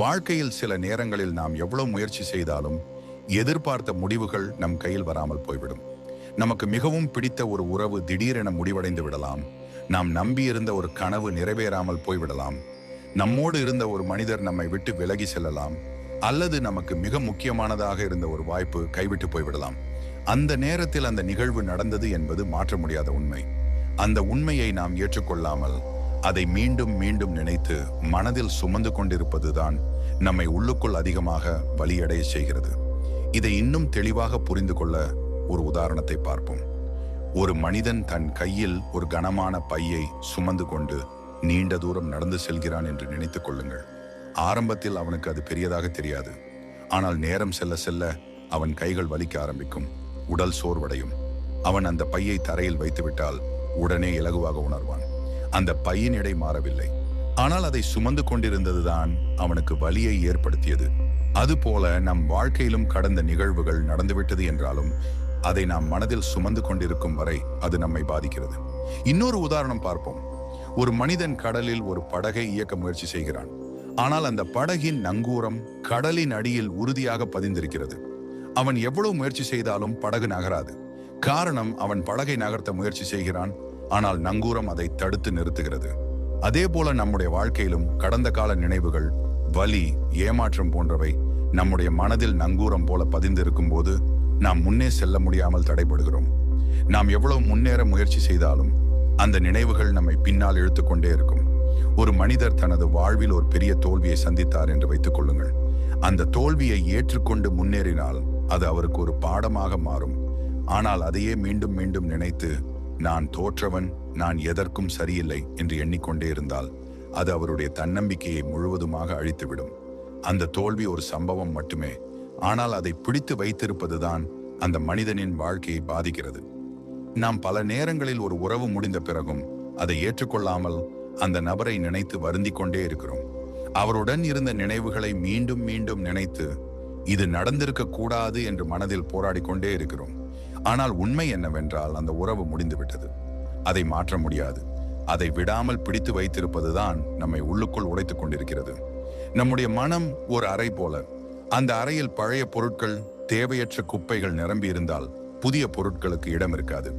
வாழ்க்கையில் சில நேரங்களில் நாம் எவ்வளவு முயற்சி செய்தாலும் எதிர்பார்த்த முடிவுகள் நம் கையில் வராமல் போய்விடும். நமக்கு மிகவும் பிடித்த ஒரு உறவு திடீரென முடிவடைந்து விடலாம். நாம் நம்பியிருந்த ஒரு கனவு நிறைவேறாமல் போய்விடலாம். நம்மோடு இருந்த ஒரு மனிதர் நம்மை விட்டு விலகி செல்லலாம். அல்லது நமக்கு மிக முக்கியமானதாக இருந்த ஒரு வாய்ப்பு கைவிட்டு போய்விடலாம். அந்த நேரத்தில் அந்த நிகழ்வு நடந்தது என்பது மாற்ற முடியாத உண்மை. அந்த உண்மையை நாம் ஏற்றுக்கொள்ளாமல் அதை மீண்டும் மீண்டும் நினைத்து மனதில் சுமந்து கொண்டிருப்பதுதான் நம்மை உள்ளுக்குள் அதிகமாக வலியடைய செய்கிறது. இதை இன்னும் தெளிவாக புரிந்து கொள்ள ஒரு உதாரணத்தை பார்ப்போம். ஒரு மனிதன் தன் கையில் ஒரு கனமான பையை சுமந்து கொண்டு நீண்ட தூரம் நடந்து செல்கிறான் என்று நினைத்துக் கொள்ளுங்கள். ஆரம்பத்தில் அவனுக்கு அது பெரியதாக தெரியாது. ஆனால் நேரம் செல்ல செல்ல அவன் கைகள் வலிக்க ஆரம்பிக்கும், உடல் சோர்வடையும். அவன் அந்த பையை தரையில் வைத்துவிட்டால் உடனே இலகுவாக உணர்வான். அந்த பையின் எடை மாறவில்லை, ஆனால் அதை சுமந்து கொண்டிருந்ததுதான் அவனுக்கு வலியை ஏற்படுத்தியது. அதுபோல நம் வாழ்க்கையிலும் கடந்த நிகழ்வுகள் நடந்துவிட்டது என்றாலும் அதை நாம் மனதில் சுமந்து கொண்டிருக்கும் வரை அது நம்மை பாதிக்கிறது. இன்னொரு உதாரணம் பார்ப்போம். ஒரு மனிதன் கடலில் ஒரு படகை இயக்க முயற்சி செய்கிறான். ஆனால் அந்த படகின் நங்கூரம் கடலின் அடியில் உறுதியாக பதிந்திருக்கிறது. அவன் எவ்வளவு முயற்சி செய்தாலும் படகு நகராது. காரணம், அவன் படகை நகர்த்த முயற்சி செய்கிறான், ஆனால் நங்கூரம் அதை தடுத்து நிறுத்துகிறது. அதே போல நம்முடைய வாழ்க்கையிலும் கடந்த கால நினைவுகள், வலி, ஏமாற்றம் போன்றவை நம்முடைய மனதில் நங்கூரம் போல பதிந்திருக்கும் போது நாம் முன்னே செல்ல முடியாமல் தடைபடுகிறோம். நாம் எவ்வளவு முன்னேற முயற்சி செய்தாலும் அந்த நினைவுகள் நம்மை பின்னால் இழுத்துக்கொண்டே இருக்கும். ஒரு மனிதர் தனது வாழ்வில் ஒரு பெரிய தோல்வியை சந்தித்தார் என்று வைத்துக் கொள்ளுங்கள். அந்த தோல்வியை ஏற்றுக்கொண்டு முன்னேறினால் அது அவருக்கு ஒரு பாடமாக மாறும். ஆனால் அதையே மீண்டும் மீண்டும் நினைத்து நான் தோற்றவன், நான் எதற்கும் சரியில்லை என்று எண்ணிக்கொண்டே இருந்தால் அது அவருடைய தன்னம்பிக்கையை முழுவதுமாக அழித்துவிடும். அந்த தோல்வி ஒரு சம்பவம் மட்டுமே, ஆனால் அதை பிடித்து வைத்திருப்பதுதான் அந்த மனிதனின் வாழ்க்கையை பாதிக்கிறது. நாம் பல நேரங்களில் ஒரு உறவு முடிந்த பிறகும் அதை ஏற்றுக்கொள்ளாமல் அந்த நபரை நினைத்து வருந்திக் கொண்டே இருக்கிறோம். அவருடன் இருந்த நினைவுகளை மீண்டும் மீண்டும் நினைத்து இது நடந்திருக்க கூடாது என்று மனதில் போராடி கொண்டே இருக்கிறோம். ஆனால் உண்மை என்னவென்றால் அந்த உறவு முடிந்துவிட்டது. அதை மாற்ற முடியாது. அதை விடாமல் பிடித்து வைத்திருப்பதுதான் நம்மை உள்ளுக்குள் உடைத்துக் கொண்டிருக்கிறது. நம்முடைய மனம் ஒரு அறை போல. அந்த அறையில் பழைய பொருட்கள், தேவையற்ற குப்பைகள் நிரம்பி இருந்தால் புதிய பொருட்களுக்கு இடம் இருக்காது.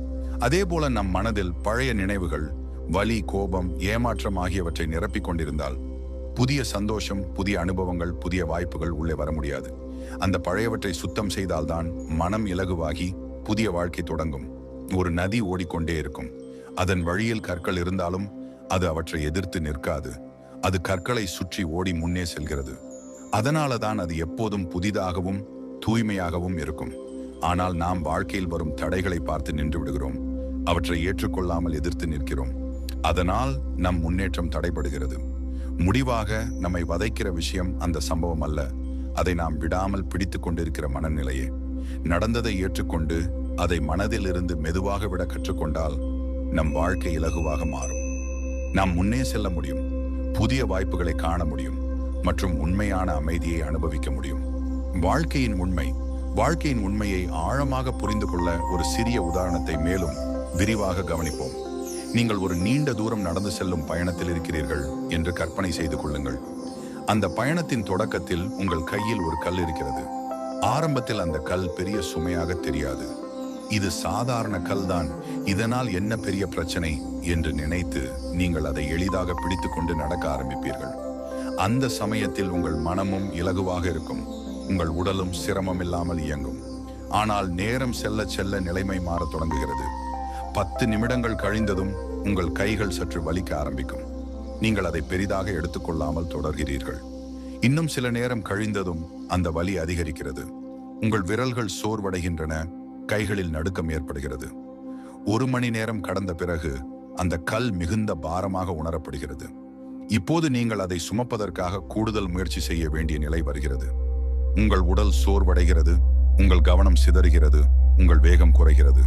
அதே போல நம் மனதில் பழைய நினைவுகள், வலி, கோபம், ஏமாற்றம் ஆகியவற்றை நிரப்பிக் கொண்டிருந்தால் புதிய சந்தோஷம், புதிய அனுபவங்கள், புதிய வாய்ப்புகள் உள்ளே வர முடியாது. அந்த பழையவற்றை சுத்தம் செய்தால்தான் மனம் இலகுவாகி புதிய வாழ்க்கை தொடங்கும். ஒரு நதி ஓடிக்கொண்டே இருக்கும். அதன் வழியில் கற்கள் இருந்தாலும் அது அவற்றை எதிர்த்து நிற்காது. அது கற்களை சுற்றி ஓடி முன்னே செல்கிறது. அதனால தான் அது எப்போதும் புதிதாகவும் தூய்மையாகவும் இருக்கும். ஆனால் நாம் வாழ்க்கையில் வரும் தடைகளை பார்த்து நின்று விடுகிறோம். அவற்றை ஏற்றுக்கொள்ளாமல் எதிர்த்து நிற்கிறோம். அதனால் நம் முன்னேற்றம் தடைபடுகிறது. முடிவாக நம்மை வதைக்கிற விஷயம் அந்த சம்பவம் அல்ல, அதை நாம் விடாமல் பிடித்து கொண்டிருக்கிற மனநிலையே. நடந்ததை ஏற்றுக்கொண்டு அதை மனதில் இருந்து மெதுவாக விட கற்றுக்கொண்டால் நம் வாழ்க்கை இலகுவாக மாறும். நாம் முன்னே செல்ல முடியும், புதிய வாய்ப்புகளை காண முடியும் மற்றும் உண்மையான அமைதியை அனுபவிக்க முடியும். வாழ்க்கையின் உண்மையை ஆழமாக புரிந்து கொள்ள ஒரு சிறிய உதாரணத்தை மேலும் விரிவாக கவனிப்போம். நீங்கள் ஒரு நீண்ட தூரம் நடந்து செல்லும் பயணத்தில் இருக்கிறீர்கள் என்று கற்பனை செய்து கொள்ளுங்கள். அந்த பயணத்தின் தொடக்கத்தில் உங்கள் கையில் ஒரு கல் இருக்கிறது. ஆரம்பத்தில் அந்த கல் பெரிய சுமையாக தெரியாது. இது சாதாரண கல் தான், இதனால் என்ன பெரிய பிரச்சனை என்று நினைத்து நீங்கள் அதை எளிதாக பிடித்து கொண்டு நடக்க ஆரம்பிப்பீர்கள். அந்த சமயத்தில் உங்கள் மனமும் இலகுவாக இருக்கும், உங்கள் உடலும் சிரமம் இல்லாமல் இயங்கும். ஆனால் நேரம் செல்ல செல்ல நிலைமை மாறத் தொடங்குகிறது. 10 நிமிடங்கள் கழிந்ததும் உங்கள் கைகள் சற்று வலிக்க ஆரம்பிக்கும். நீங்கள் அதை பெரிதாக எடுத்துக்கொள்ளாமல் தொடர்கிறீர்கள். இன்னும் சில நேரம் கழிந்ததும் அந்த வலி அதிகரிக்கிறது. உங்கள் விரல்கள் சோர்வடைகின்றன, கைகளில் நடுக்கம் ஏற்படுகிறது. 1 மணி நேரம் கடந்த பிறகு அந்த கல் மிகுந்த பாரமாக உணரப்படுகிறது. இப்போது நீங்கள் அதை சுமப்பதற்காக கூடுதல் முயற்சி செய்ய வேண்டிய நிலை வருகிறது. உங்கள் உடல் சோர்வடைகிறது, உங்கள் கவனம் சிதறுகிறது, உங்கள் வேகம் குறைகிறது.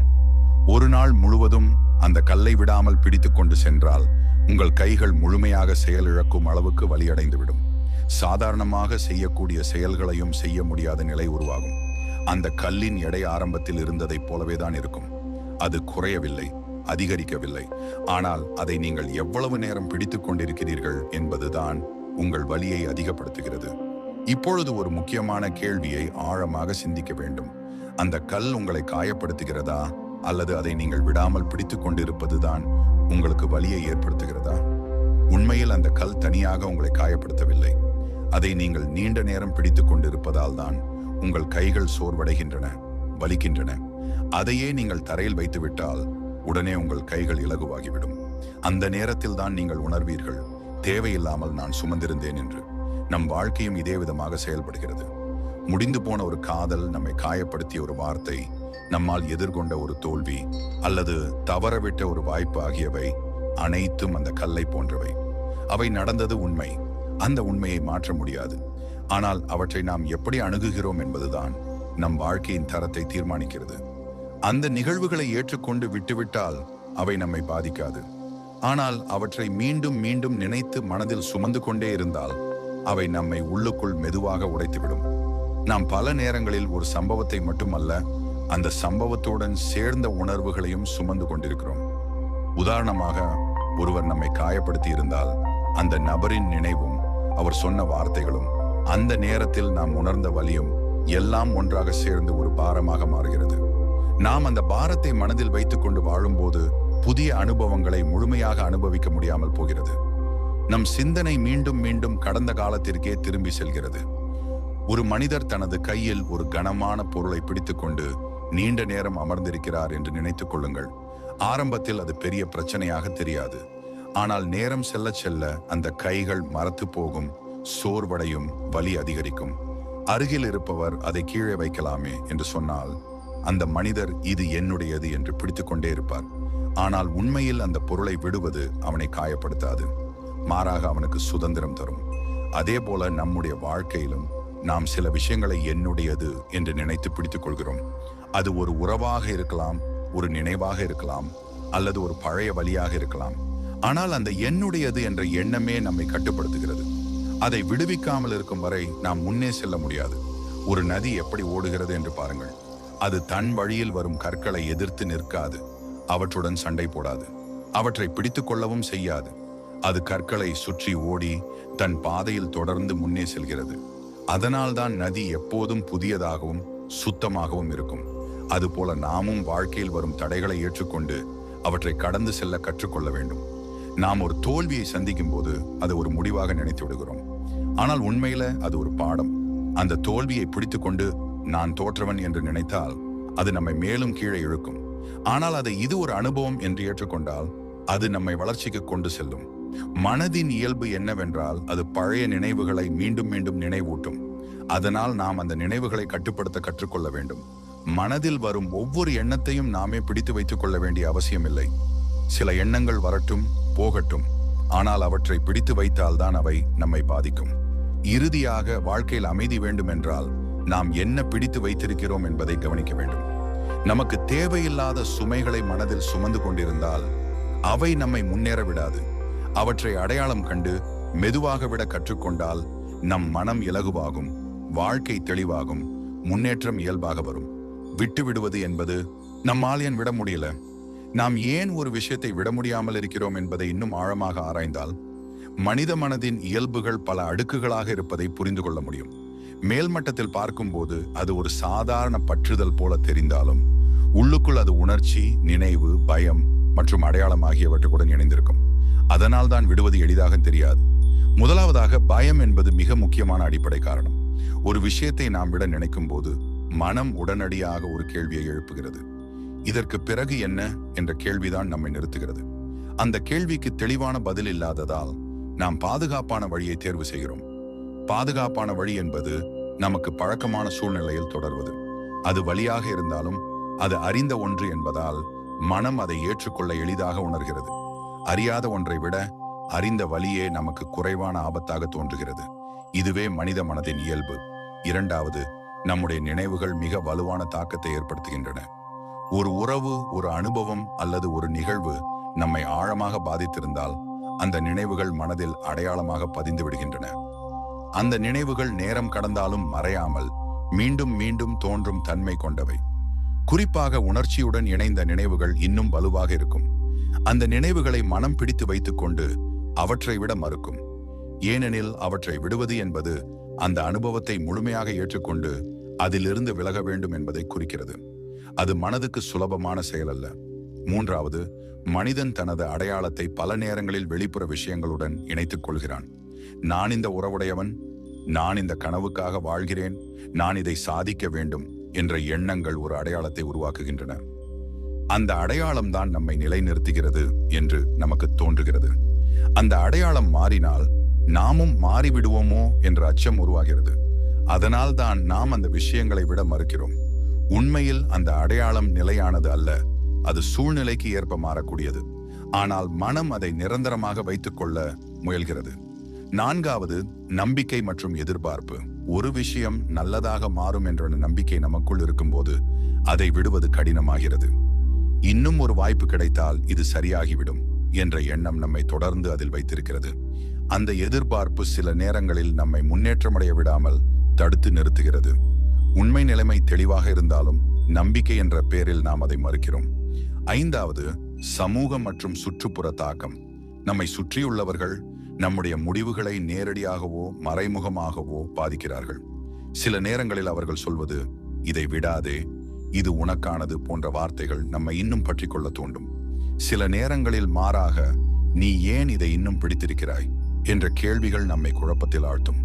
ஒரு நாள் முழுவதும் அந்த கல்லை விடாமல் பிடித்து கொண்டு சென்றால் உங்கள் கைகள் முழுமையாக செயலிழக்கும் அளவுக்கு வலியடைந்துவிடும். சாதாரணமாக செய்யக்கூடிய செயல்களையும் செய்ய முடியாத நிலை உருவாகும். அந்த கல்லின் எடை ஆரம்பத்தில் இருந்ததைப் போலவேதான் இருக்கும். அது குறையவில்லை, அதிகரிக்கவில்லை. ஆனால் அதை நீங்கள் எவ்வளவு நேரம் பிடித்து கொண்டிருக்கிறீர்கள் என்பதுதான் உங்கள் வலியை அதிகப்படுத்துகிறது. இப்பொழுது ஒரு முக்கியமான கேள்வியை ஆழமாக சிந்திக்க வேண்டும். அந்த கல் உங்களை காயப்படுத்துகிறதா, அல்லது அதை நீங்கள் விடாமல் பிடித்து கொண்டிருப்பதுதான் உங்களுக்கு வலியை ஏற்படுத்துகிறதா? உண்மையில் அந்த கல் தனியாக உங்களை காயப்படுத்தவில்லை. அதை நீங்கள் நீண்ட நேரம் பிடித்து கொண்டிருப்பதால் தான் உங்கள் கைகள் சோர்வடைகின்றன, வலிக்கின்றன. அதையே நீங்கள் தரையில் வைத்துவிட்டால் உடனே உங்கள் கைகள் இலகுவாகிவிடும். அந்த நேரத்தில் தான் நீங்கள் உணர்வீர்கள், தேவையில்லாமல் நான் சுமந்திருந்தேன் என்று. நம் வாழ்க்கையும் இதே விதமாக செயல்படுகிறது. முடிந்து போன ஒரு காதல், நம்மை காயப்படுத்திய ஒரு வார்த்தை, நம்மால் எதிர்கொண்ட ஒரு தோல்வி, அல்லது தவறவிட்ட ஒரு வாய்ப்பு ஆகியவை அனைத்தும் அந்த கல்லை போன்றவை. அவை நடந்தது உண்மை. அந்த உண்மையை மாற்ற முடியாது. ஆனால் அவற்றை நாம் எப்படி அணுகுகிறோம் என்பதுதான் நம் வாழ்க்கையின் தரத்தை தீர்மானிக்கிறது. அந்த நிகழ்வுகளை ஏற்றுக்கொண்டு விட்டுவிட்டால் அவை நம்மை பாதிக்காது. ஆனால் அவற்றை மீண்டும் மீண்டும் நினைத்து மனதில் சுமந்து கொண்டே இருந்தால் அவை நம்மை உள்ளுக்குள் மெதுவாக உடைத்துவிடும். நாம் பல நேரங்களில் ஒரு சம்பவத்தை மட்டுமல்ல, அந்த சம்பவத்துடன் சேர்ந்த உணர்வுகளையும் சுமந்து கொண்டிருக்கிறோம். உதாரணமாக, ஒருவர் நம்மை காயப்படுத்தி இருந்தால் அந்த நபரின் நினைவும் அவர் சொன்ன வார்த்தைகளும் அந்த நேரத்தில் நாம் உணர்ந்த வலியும் எல்லாம் ஒன்றாக சேர்ந்து ஒரு பாரமாக மாறுகிறது. நாம் அந்த பாரத்தை மனதில் வைத்துக்கொண்டு வாழும்போது புதிய அனுபவங்களை முழுமையாக அனுபவிக்க முடியாமல் போகிறது. நம் சிந்தனை மீண்டும் மீண்டும் கடந்த காலத்திற்கே திரும்பி செல்கிறது. ஒரு மனிதர் தனது கையில் ஒரு கனமான பொருளை பிடித்துக்கொண்டு நீண்ட நேரம் அமர்ந்திருக்கிறார் என்று நினைத்துக் கொள்ளுங்கள். ஆரம்பத்தில் அது பெரிய பிரச்சனையாக தெரியாது. ஆனால் நேரம் செல்ல செல்ல அந்த கைகள் மரத்து போகும், சோர்வடையும், வலி அதிகரிக்கும். அருகில் இருப்பவர் அதை கீழே வைக்கலாமே என்று சொன்னால் அந்த மனிதர் இது என்னுடையது என்று பிடித்துக்கொண்டே இருப்பார். ஆனால் உண்மையில் அந்த பொருளை விடுவது அவனை காயப்படுத்தாது, மாறாக அவனுக்கு சுதந்திரம் தரும். அதே போல நம்முடைய வாழ்க்கையிலும் நாம் சில விஷயங்களை என்னுடையது என்று நினைத்து பிடித்துக் கொள்கிறோம். அது ஒரு உறவாக இருக்கலாம், ஒரு நினைவாக இருக்கலாம், அல்லது ஒரு பழைய வலியாக இருக்கலாம். ஆனால் அந்த என்னுடையது என்ற எண்ணமே நம்மை கட்டுப்படுத்துகிறது. அதை விடுவிக்காமல் இருக்கும் வரை நாம் முன்னே செல்ல முடியாது. ஒரு நதி எப்படி ஓடுகிறது என்று பாருங்கள். அது தன் வழியில் வரும் கற்களை எதிர்த்து நிற்காது, அவற்றுடன் சண்டை போடாது, அவற்றை பிடித்து கொள்ளவும் செய்யாது. அது கற்களை சுற்றி ஓடி தன் பாதையில் தொடர்ந்து முன்னே செல்கிறது. அதனால்தான் நதி எப்போதும் புதியதாகவும் சுத்தமாகவும் இருக்கும். அதுபோல நாமும் வாழ்க்கையில் வரும் தடைகளை ஏற்றுக்கொண்டு அவற்றை கடந்து செல்ல கற்றுக்கொள்ள வேண்டும். நாம் ஒரு தோல்வியை சந்திக்கும் போது அதை ஒரு முடிவாக நினைத்து விடுகிறோம். ஆனால் உண்மையில அது ஒரு பாடம். அந்த தோல்வியை பிடித்துக்கொண்டு நான் தோற்றவன் என்று நினைத்தால் அது நம்மை மேலும் கீழே இழுக்கும். ஆனால் அதை இது ஒரு அனுபவம் என்று ஏற்றுக்கொண்டால் அது நம்மை வளர்ச்சிக்கு கொண்டு செல்லும். மனதின் இயல்பு என்னவென்றால் அது பழைய நினைவுகளை மீண்டும் மீண்டும் நினைவூட்டும். அதனால் நாம் அந்த நினைவுகளை கட்டுப்படுத்த கற்றுக்கொள்ள வேண்டும். மனதில் வரும் ஒவ்வொரு எண்ணத்தையும் நாமே பிடித்து வைத்துக் கொள்ள வேண்டிய அவசியமில்லை. சில எண்ணங்கள் வரட்டும், போகட்டும். ஆனால் அவற்றை பிடித்து வைத்தால்தான் அவை நம்மை பாதிக்கும். இறுதியாக வாழ்க்கையில் அமைதி வேண்டும் என்றால் நாம் என்ன பிடித்து வைத்திருக்கிறோம் என்பதை கவனிக்க வேண்டும். நமக்கு தேவையில்லாத சுமைகளை மனதில் சுமந்து கொண்டிருந்தால் அவை நம்மை முன்னேற விடாது. அவற்றை அடையாளம் கண்டு மெதுவாக விட கற்றுக்கொண்டால் நம் மனம் இலகுவாகும், வாழ்க்கை தெளிவாகும், முன்னேற்றம் இயல்பாக வரும். விட்டு விடுவது என்பது நம்மால் ஏன் விட முடியல, நாம் ஏன் ஒரு விஷயத்தை விட முடியாமல் இருக்கிறோம் என்பதை இன்னும் ஆழமாக ஆராய்ந்தால் மனித மனதின் இயல்புகள் பல அடுக்குகளாக இருப்பதை புரிந்து கொள்ள முடியும். மேல்மட்டத்தில் பார்க்கும்போது அது ஒரு சாதாரண பற்றுதல் போல தெரிந்தாலும் உள்ளுக்குள் அது உணர்ச்சி, நினைவு, பயம் மற்றும் அடையாளம் ஆகியவற்றுடன் இணைந்திருக்கும். அதனால் தான் விடுவது எளிதாக தெரியாது. முதலாவதாக, பயம் என்பது மிக முக்கியமான அடிப்படை காரணம். ஒரு விஷயத்தை நாம் விட நினைக்கும் போது மனம் உடனடியாக ஒரு கேள்வியை எழுப்புகிறது. இதற்கு பிறகு என்ன என்ற கேள்விதான் நம்மை நிறுத்துகிறது. அந்த கேள்விக்கு தெளிவான பதில் இல்லாததால் நாம் பாதுகாப்பான வழியை தேர்வு செய்கிறோம். பாதுகாப்பான வழி என்பது நமக்கு பழக்கமான சூழ்நிலையில் தொடர்வது. அது வலியாக இருந்தாலும் அது அறிந்த ஒன்று என்பதால் மனம் அதை ஏற்றுக்கொள்ள எளிதாக உணர்கிறது. அறியாத ஒன்றை விட அறிந்த வலியே நமக்கு குறைவான ஆபத்தாக தோன்றுகிறது. இதுவே மனித மனதின் இயல்பு. இரண்டாவது, நம்முடைய நினைவுகள் மிக வலுவான தாக்கத்தை ஏற்படுத்துகின்றன. ஒரு உறவு, ஒரு அனுபவம் அல்லது ஒரு நிகழ்வு நம்மை ஆழமாக பாதித்திருந்தால் அந்த நினைவுகள் மனதில் அடையாளமாக பதிந்து விடுகின்றன. அந்த நினைவுகள் நேரம் கடந்தாலும் மறையாமல் மீண்டும் மீண்டும் தோன்றும் தன்மை கொண்டவை. குறிப்பாக உணர்ச்சியுடன் இணைந்த நினைவுகள் இன்னும் வலுவாக இருக்கும். அந்த நினைவுகளை மனம் பிடித்து வைத்துக் கொண்டு அவற்றை விட மறுக்கும். ஏனெனில் அவற்றை விடுவது என்பது அந்த அனுபவத்தை முழுமையாக ஏற்றுக்கொண்டு அதிலிருந்து விலக வேண்டும் என்பதை குறிக்கிறது. அது மனதுக்கு சுலபமான செயல் அல்ல. மூன்றாவது, மனிதன் தனது அடையாளத்தை பல நேரங்களில் வெளிப்புற விஷயங்களுடன் இணைத்துக் கொள்கிறான். நான் இந்த உறவுடையவன், நான் இந்த கனவுக்காக வாழ்கிறேன், நான் இதை சாதிக்க வேண்டும் என்ற எண்ணங்கள் ஒரு அடையாளத்தை உருவாக்குகின்றன. அந்த அடையாளம் தான் நம்மை நிலைநிறுத்துகிறது என்று நமக்கு தோன்றுகிறது. அந்த அடையாளம் மாறினால் நாமும் மாறிவிடுவோமோ என்ற அச்சம் உருவாகிறது. அதனால் தான் நாம் அந்த விஷயங்களை விட மறுக்கிறோம். உண்மையில் அந்த அடையாளம் நிலையானது அல்ல, அது சூழ்நிலைக்கு ஏற்ப மாறக்கூடியது. ஆனால் மனம் அதை நிரந்தரமாக வைத்துக்கொள்ள முயல்கிறது. நான்காவது, நம்பிக்கை மற்றும் எதிர்பார்ப்பு. ஒரு விஷயம் நல்லதாக மாறும் என்ற நம்பிக்கை நமக்குள் இருக்கும்போது அதை விடுவது கடினமாகிறது. இன்னும் ஒரு வாய்ப்பு கிடைத்தால் இது சரியாகிவிடும் என்ற எண்ணம் நம்மை தொடர்ந்து அதில் வைத்திருக்கிறது. அந்த எதிர்பார்ப்பு சில நேரங்களில் நம்மை முன்னேற்றமடைய விடாமல் தடுத்து நிறுத்துகிறது. உண்மை நிலைமை தெளிவாக இருந்தாலும் நம்பிக்கை என்ற பெயரில் நாம் அதை மறுக்கிறோம். ஐந்தாவது, சமூகம் மற்றும் சுற்றுப்புற தாக்கம். நம்மை சுற்றியுள்ளவர்கள் நம்முடைய முடிவுகளை நேரடியாகவோ மறைமுகமாகவோ பாதிக்கிறார்கள். சில நேரங்களில் அவர்கள் சொல்வது, இதை விடாதே, இது உனக்கானது போன்ற வார்த்தைகள் நம்மை இன்னும் பற்றி கொள்ள தூண்டும். சில நேரங்களில் மாறாக, நீ ஏன் இதை இன்னும் பிடித்திருக்கிறாய் என்ற கேள்விகள் நம்மை குழப்பத்தில் ஆழ்த்தும்.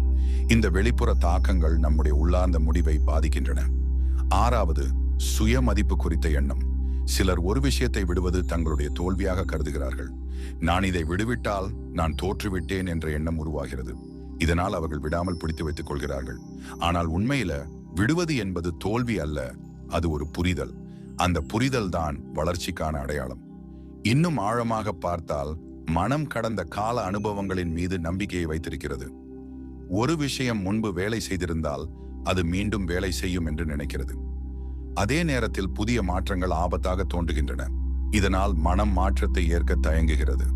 இந்த வெளிப்புற தாக்கங்கள் நம்முடைய உள்ளார்ந்த முடிவை பாதிக்கின்றன. ஆறாவது, சுய மதிப்பு குறித்த எண்ணம். சிலர் ஒரு விஷயத்தை விடுவது தங்களுடைய தோல்வியாக கருதுகிறார்கள். நான் இதை விடுவிட்டால் நான் தோற்றுவிட்டேன் என்ற எண்ணம் உருவாகிறது. இதனால் அவர்கள் விடாமல் பிடித்து வைத்துக் கொள்கிறார்கள். ஆனால் உண்மையில விடுவது என்பது தோல்வி அல்ல, அது ஒரு புரிதல். அந்த புரிதல் தான் வளர்ச்சிக்கான அடையாளம். இன்னும் ஆழமாக பார்த்தால் மனம் கடந்த கால அனுபவங்களின் மீது நம்பிக்கையை வைத்திருக்கிறது. ஒரு விஷயம் முன்பு வேலை செய்திருந்தால் அது மீண்டும் வேலை செய்யும் என்று நினைக்கிறது. அதே நேரத்தில் புதிய மாற்றங்கள் ஆபத்தாக தோன்றுகின்றன. இதனால் மனம் மாற்றத்தை ஏற்க தயங்குகிறது.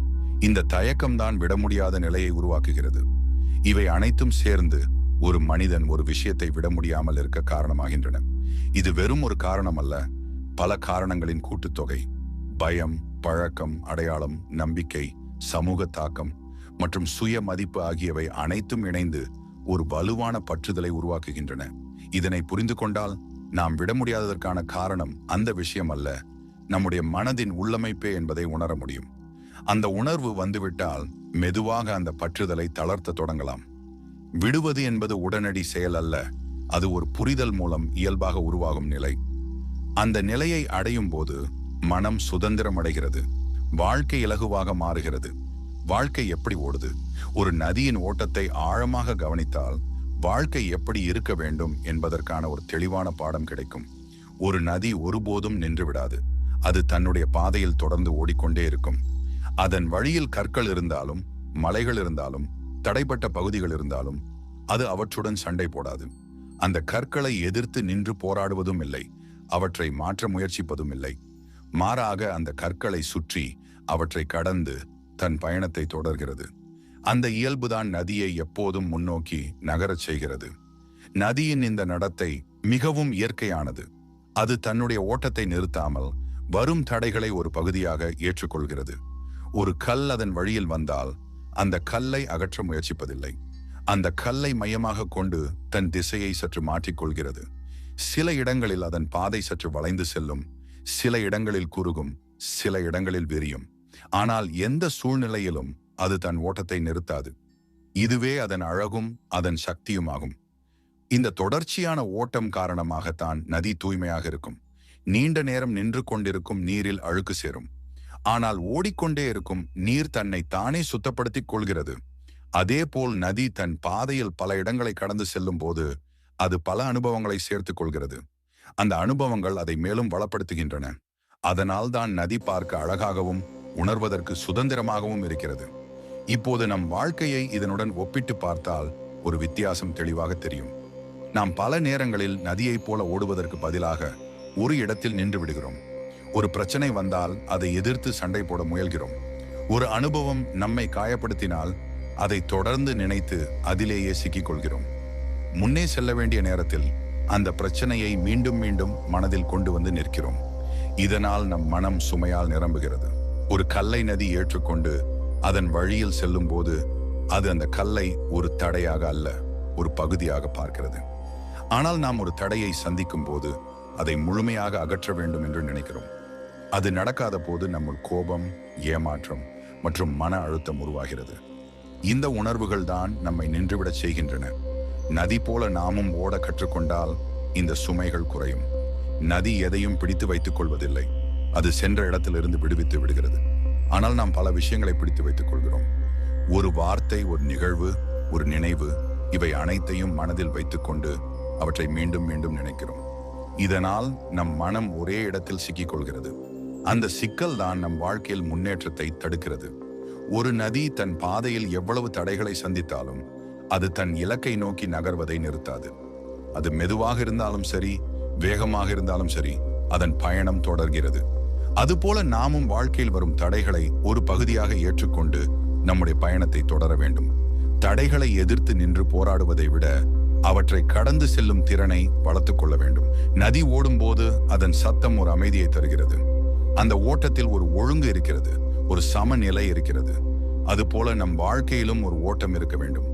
இந்த தயக்கம்தான் விட முடியாத நிலையை உருவாக்குகிறது. இவை அனைத்தும் சேர்ந்து ஒரு மனிதன் ஒரு விஷயத்தை விட முடியாமல் இருக்க காரணமாகின்றன. இது வெறும் ஒரு காரணம் அல்ல, பல காரணங்களின் கூட்டுத்தொகை. பயம், பழக்கம், அடையாளம், நம்பிக்கை, சமூக தாக்கம் மற்றும் சுய மதிப்பு ஆகியவை அனைத்தும் இணைந்து ஒரு வலுவான பற்றுதலை உருவாக்குகின்றன. இதனை புரிந்து கொண்டால் நாம் விட முடியாததற்கான காரணம் அந்த விஷயம் அல்ல, நம்முடைய மனதின் உள்ளமைப்பே என்பதை உணர முடியும். அந்த உணர்வு வந்துவிட்டால் மெதுவாக அந்த பற்றுதலை தளர்த்த தொடங்கலாம். விடுவது என்பது உடனடி செயல் அல்ல, அது ஒரு புரிதல் மூலம் இயல்பாக உருவாகும் நிலை. அந்த நிலையை அடையும் போது மனம் சுதந்திரம் அடைகிறது. வாழ்க்கை இலகுவாக மாறுகிறது. வாழ்க்கை எப்படி ஓடுது? ஒரு நதியின் ஓட்டத்தை ஆழமாக கவனித்தால் வாழ்க்கை எப்படி இருக்க வேண்டும் என்பதற்கான ஒரு தெளிவான பாடம் கிடைக்கும். ஒரு நதி ஒருபோதும் நின்று விடாது. அது தன்னுடைய பாதையில் தொடர்ந்து ஓடிக்கொண்டே இருக்கும். அதன் வழியில் கற்கள் இருந்தாலும், மலைகள் இருந்தாலும், தடைப்பட்ட பகுதிகள் இருந்தாலும் அது அவற்றுடன் சண்டை போடாது. அந்த கற்களை எதிர்த்து நின்று போராடுவதும் இல்லை, அவற்றை மாற்ற முயற்சிப்பதும் இல்லை. மாறாக அந்த கற்களை சுற்றி அவற்றை கடந்து தன் பயணத்தை தொடர்கிறது. அந்த இயல்புதான் நதியை எப்போதும் முன்னோக்கி நகரச் செய்கிறது. நதியின் இந்த நடத்தை மிகவும் இயற்கையானது. அது தன்னுடைய ஓட்டத்தை நிறுத்தாமல் வரும் தடைகளை ஒரு பகுதியாக ஏற்றுக்கொள்கிறது. ஒரு கல் அதன் வழியில் வந்தால் அந்த கல்லை அகற்ற முயற்சிப்பதில்லை. அந்த கல்லை மையமாக கொண்டு தன் திசையை சற்று மாற்றிக்கொள்கிறது. சில இடங்களில் அதன் பாதை சற்று வளைந்து செல்லும், சில இடங்களில் குறுகும், சில இடங்களில் விரியும். ஆனால் எந்த சூழ்நிலையிலும் அது தன் ஓட்டத்தை நிறுத்தாது. இதுவே அதன் அழகும் அதன் சக்தியுமாகும். இந்த தொடர்ச்சியான ஓட்டம் காரணமாகத்தான் நதி தூய்மையாக இருக்கும். நீண்ட நேரம் நின்று கொண்டிருக்கும் நீரில் அழுக்கு சேரும். ஆனால் ஓடிக்கொண்டே இருக்கும் நீர் தன்னை தானே சுத்தப்படுத்திக் கொள்கிறது. அதே போல் நதி தன் பாதையில் பல இடங்களை கடந்து செல்லும் போது அது பல அனுபவங்களை சேர்த்துக் கொள்கிறது. அந்த அனுபவங்கள் அதை மேலும் வளப்படுத்துகின்றன. அதனால் தான் நதி பார்க்க அழகாகவும் உணர்வதற்கு சுதந்திரமாகவும் இருக்கிறது. இப்போது நம் வாழ்க்கையை இதனுடன் ஒப்பிட்டு பார்த்தால் ஒரு வித்தியாசம் தெளிவாக தெரியும். நாம் பல நேரங்களில் நதியைப் போல ஓடுவதற்கு பதிலாக ஒரு இடத்தில் நின்று விடுகிறோம். ஒரு பிரச்சனை வந்தால் அதை எதிர்த்து சண்டை போட முயல்கிறோம். ஒரு அனுபவம் நம்மை காயப்படுத்தினால் அதை தொடர்ந்து நினைத்து அதிலேயே சிக்கிக் கொள்கிறோம். முன்னே செல்ல வேண்டிய நேரத்தில் அந்த பிரச்சனையை மீண்டும் மீண்டும் மனதில் கொண்டு வந்து நிற்கிறோம். இதனால் நம் மனம் சுமையால் நிரம்புகிறது. ஒரு கல்லை நதி ஏற்றுக்கொண்டு அதன் வழியில் செல்லும் போது அது அந்த கல்லை ஒரு தடையாக அல்ல, ஒரு பகுதியாக பார்க்கிறது. ஆனால் நாம் ஒரு தடையை சந்திக்கும் போது அதை முழுமையாக அகற்ற வேண்டும் என்று நினைக்கிறோம். அது நடக்காத போது நம்முள் கோபம், ஏமாற்றம் மற்றும் மன அழுத்தம் உருவாகிறது. இந்த உணர்வுகள் தான் நம்மை நின்றுவிடச் செய்கின்றன. நதி போல நாமும் ஓட கற்றுக்கொண்டால் இந்த சுமைகள் குறையும். நதி எதையும் பிடித்து வைத்துக் கொள்வதில்லை, அது சென்ற இடத்திலிருந்து விடுவித்து விடுகிறது. ஆனால் நாம் பல விஷயங்களை பிடித்து வைத்துக் கொள்கிறோம். ஒரு வார்த்தை, ஒரு நிகழ்வு, ஒரு நினைவு, இவை அனைத்தையும் மனதில் வைத்துக்கொண்டு அவற்றை மீண்டும் மீண்டும் நினைக்கிறோம். இதனால் நம் மனம் ஒரே இடத்தில் சிக்கிக் கொள்கிறது. அந்த சிக்கல் தான் நம் வாழ்க்கையில் முன்னேற்றத்தை தடுக்கிறது. ஒரு நதி தன் பாதையில் எவ்வளவு தடைகளை சந்தித்தாலும் அது தன் இலக்கை நோக்கி நகர்வதை நிறுத்தாது. அது மெதுவாக இருந்தாலும் சரி, வேகமாக இருந்தாலும் சரி, அதன் பயணம் தொடர்கிறது. அதுபோல நாமும் வாழ்க்கையில் வரும் தடைகளை ஒரு பகுதியாக ஏற்றுக்கொண்டு நம்முடைய பயணத்தை தொடர வேண்டும். தடைகளை எதிர்த்து நின்று போராடுவதை விட அவற்றை கடந்து செல்லும் திறனை வளர்த்துக் கொள்ள வேண்டும். நதி ஓடும் போது அதன் சத்தம் ஒரு அமைதியை தருகிறது. அந்த ஓட்டத்தில் ஒரு ஒழுங்கு இருக்கிறது, ஒரு சமநிலை இருக்கிறது. அதுபோல நம் வாழ்க்கையிலும் ஒரு ஓட்டம் இருக்க வேண்டும்.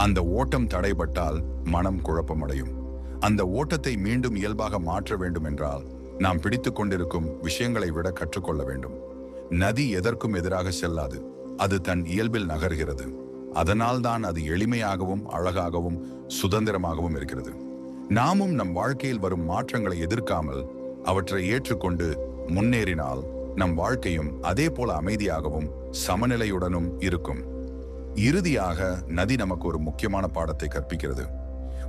அந்த ஓட்டம் தடைபட்டால் மனம் குழப்பமடையும். அந்த ஓட்டத்தை மீண்டும் இயல்பாக மாற்ற வேண்டும் என்றால் நாம் பிடித்து கொண்டிருக்கும் விஷயங்களை விட கற்றுக்கொள்ள வேண்டும். நதி எதற்கும் எதிராக செல்லாது, அது தன் இயல்பில் நகர்கிறது. அதனால் தான் அது எளிமையாகவும் அழகாகவும் சுதந்திரமாகவும் இருக்கிறது. நாமும் நம் வாழ்க்கையில் வரும் மாற்றங்களை எதிர்க்காமல் அவற்றை ஏற்றுக்கொண்டு முன்னேறினால் நம் வாழ்க்கையும் அதே போல அமைதியாகவும் சமநிலையுடனும் இருக்கும். இறுதியாக நதி நமக்கு ஒரு முக்கியமான பாடத்தை கற்பிக்கிறது.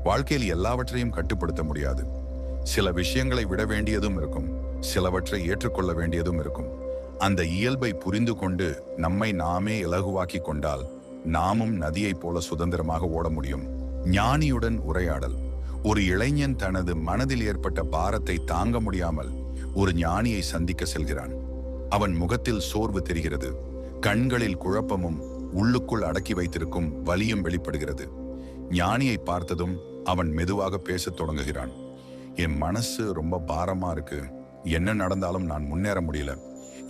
வாழ்க்கையில் எல்லாவற்றையும் கட்டுப்படுத்த முடியாது. சில விஷயங்களை விட வேண்டியதும் இருக்கும், சிலவற்றை ஏற்றுக்கொள்ள வேண்டியதும் இருக்கும். அந்த இயல்பை புரிந்து கொண்டு நம்மை நாமே இலகுவாக்கி கொண்டால் நாமும் நதியைப் போல சுதந்திரமாக ஓட முடியும். ஞானியுடன் உரையாடல். ஒரு இளைஞன் தனது மனதில் ஏற்பட்ட பாரத்தை தாங்க முடியாமல் ஒரு ஞானியை சந்திக்க செல்கிறான். அவன் முகத்தில் சோர்வு தெரிகிறது, கண்களில் குழப்பமும் உள்ளுக்குள் அடக்கி வைத்திருக்கும் வலியும் வெளிப்படுகிறது. ஞானியை பார்த்ததும் அவன் மெதுவாக பேசத் தொடங்குகிறான். என் மனசு ரொம்ப பாரமா இருக்கு, என்ன நடந்தாலும் நான் முன்னேற முடியல,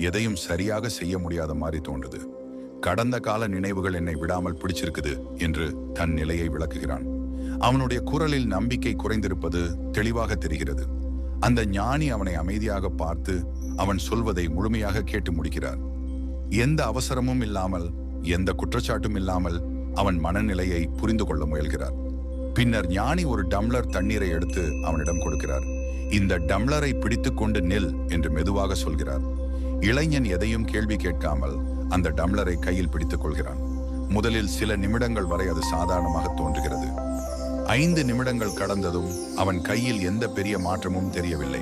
எதையும் சரியாக செய்ய முடியாத மாதிரி தோன்றுது, கடந்த கால நினைவுகள் என்னை விடாமல் பிடிச்சிருக்குது என்று தன் நிலையை விளக்குகிறான். அவனுடைய குரலில் நம்பிக்கை குறைந்திருப்பது தெளிவாக தெரிகிறது. அந்த ஞானி அவனை அமைதியாக பார்த்து அவன் சொல்வதை முழுமையாக கேட்டு முடிக்கிறார். எந்த அவசரமும் இல்லாமல், எந்த குற்றச்சாட்டும் இல்லாமல் அவன் மனநிலையை புரிந்து கொள்ள முயல்கிறார். பின்னர் ஞானி ஒரு டம்ளர் தண்ணீரை எடுத்து அவனிடம் கொடுக்கிறார். இந்த டம்ளரை பிடித்து கொண்டு நில் என்று மெதுவாக சொல்கிறார். இளைஞன் எதையும் கேள்வி கேட்காமல் அந்த டம்ளரை கையில் பிடித்துக் கொள்கிறான். முதலில் சில நிமிடங்கள் வரை அது சாதாரணமாக தோன்றுகிறது. 5 நிமிடங்கள் கடந்ததும் அவன் கையில் எந்த பெரிய மாற்றமும் தெரியவில்லை.